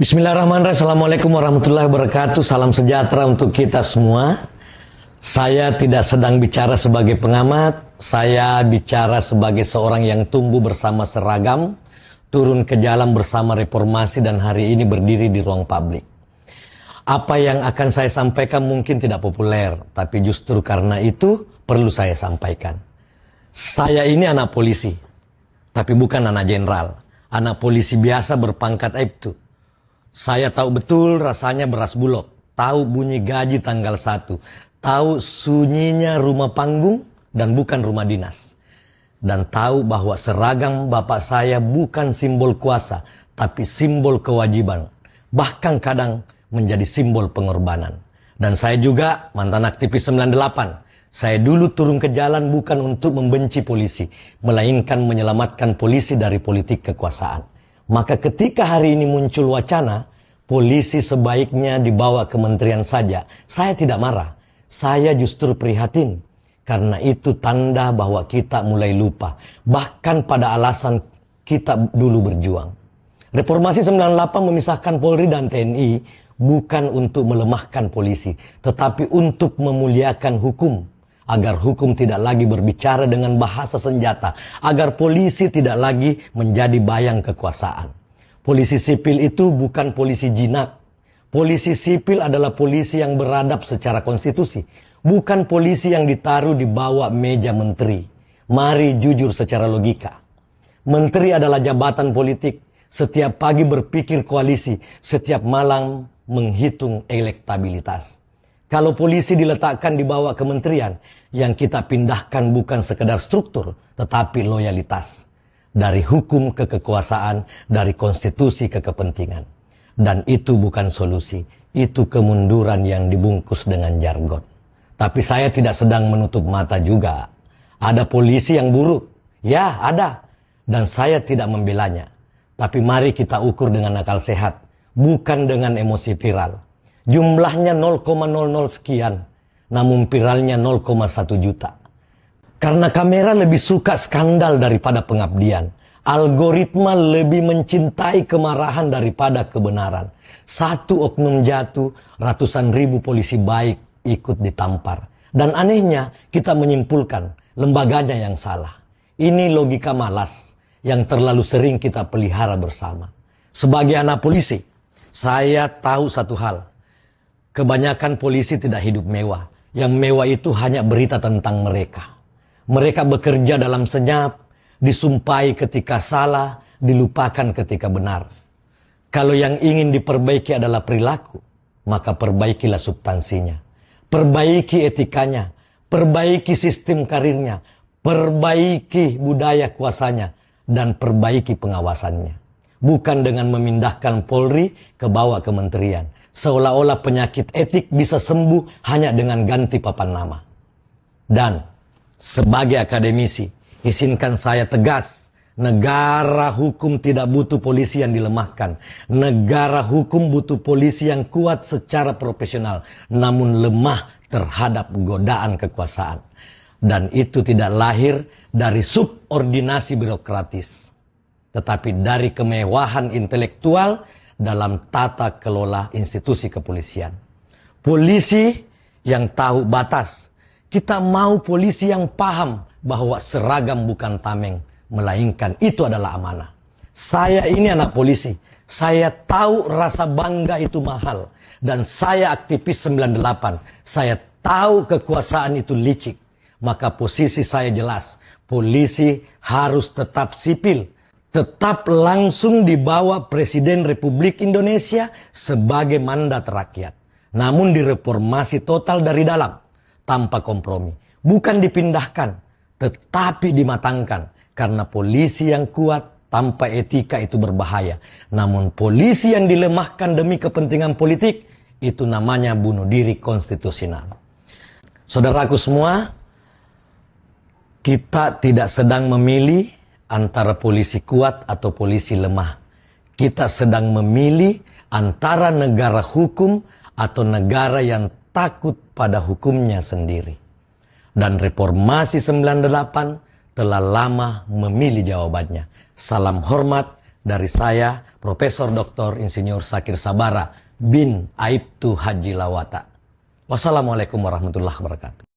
Bismillahirrahmanirrahim. Assalamualaikum warahmatullahi wabarakatuh. Salam sejahtera untuk kita semua. Saya tidak sedang bicara sebagai pengamat. Saya bicara sebagai seorang yang tumbuh bersama seragam, turun ke jalan bersama reformasi, dan hari ini berdiri di ruang publik. Apa yang akan saya sampaikan mungkin tidak populer, tapi justru karena itu perlu saya sampaikan. Saya ini anak polisi, tapi bukan anak jenderal. Anak polisi biasa berpangkat Aibtu. Saya tahu betul rasanya beras bulog, tahu bunyi gaji tanggal 1, tahu sunyinya rumah panggung dan bukan rumah dinas. Dan tahu bahwa seragam bapak saya bukan simbol kuasa, tapi simbol kewajiban. Bahkan kadang menjadi simbol pengorbanan. Dan saya juga mantan aktivis 98. Saya dulu turun ke jalan bukan untuk membenci polisi, melainkan menyelamatkan polisi dari politik kekuasaan. Maka ketika hari ini muncul wacana, polisi sebaiknya dibawa kementerian saja, saya tidak marah. Saya justru prihatin. Karena itu tanda bahwa kita mulai lupa. Bahkan pada alasan kita dulu berjuang. Reformasi 98 memisahkan Polri dan TNI bukan untuk melemahkan polisi, tetapi untuk memuliakan hukum. Agar hukum tidak lagi berbicara dengan bahasa senjata. Agar polisi tidak lagi menjadi bayang kekuasaan. Polisi sipil itu bukan polisi jinak. Polisi sipil adalah polisi yang beradab secara konstitusi. Bukan polisi yang ditaruh di bawah meja menteri. Mari jujur secara logika. Menteri adalah jabatan politik. Setiap pagi berpikir koalisi. Setiap malam menghitung elektabilitas. Kalau polisi diletakkan di bawah kementerian, yang kita pindahkan bukan sekedar struktur, tetapi loyalitas. Dari hukum ke kekuasaan, dari konstitusi ke kepentingan. Dan itu bukan solusi, itu kemunduran yang dibungkus dengan jargon. Tapi saya tidak sedang menutup mata juga. Ada polisi yang buruk, ya ada. Dan saya tidak membelanya. Tapi mari kita ukur dengan akal sehat, bukan dengan emosi viral. Jumlahnya 0,00 sekian, namun viralnya 0,1 juta. Karena kamera lebih suka skandal daripada pengabdian. Algoritma lebih mencintai kemarahan daripada kebenaran. Satu oknum jatuh, ratusan ribu polisi baik ikut ditampar. Dan anehnya kita menyimpulkan lembaganya yang salah. Ini logika malas yang terlalu sering kita pelihara bersama. Sebagai anak polisi, saya tahu satu hal. Kebanyakan polisi tidak hidup mewah. Yang mewah itu hanya berita tentang mereka. Mereka bekerja dalam senyap, disumpahi ketika salah, dilupakan ketika benar. Kalau yang ingin diperbaiki adalah perilaku, maka perbaikilah substansinya. Perbaiki etikanya, perbaiki sistem karirnya, perbaiki budaya kuasanya, dan perbaiki pengawasannya. Bukan dengan memindahkan Polri ke bawah kementerian. Seolah-olah penyakit etik bisa sembuh hanya dengan ganti papan nama. Dan sebagai akademisi, izinkan saya tegas. Negara hukum tidak butuh polisi yang dilemahkan. Negara hukum butuh polisi yang kuat secara profesional, namun lemah terhadap godaan kekuasaan. Dan itu tidak lahir dari subordinasi birokratis, tetapi dari kemewahan intelektual dalam tata kelola institusi kepolisian. Polisi yang tahu batas. Kita mau polisi yang paham bahwa seragam bukan tameng, melainkan itu adalah amanah. Saya ini anak polisi. Saya tahu rasa bangga itu mahal. Dan saya aktivis 98. Saya tahu kekuasaan itu licik. Maka posisi saya jelas. Polisi harus tetap sipil. Tetap langsung di bawah Presiden Republik Indonesia sebagai mandat rakyat. Namun direformasi total dari dalam, tanpa kompromi. Bukan dipindahkan, tetapi dimatangkan. Karena polisi yang kuat tanpa etika itu berbahaya. Namun polisi yang dilemahkan demi kepentingan politik, itu namanya bunuh diri konstitusional. Saudaraku semua, kita tidak sedang memilih antara polisi kuat atau polisi lemah. Kita sedang memilih antara negara hukum atau negara yang takut pada hukumnya sendiri. Dan reformasi 98 telah lama memilih jawabannya. Salam hormat dari saya, Profesor Dr. Insinyur Sakir Sabara bin Aibtu Haji Lawata. Wassalamualaikum warahmatullahi wabarakatuh.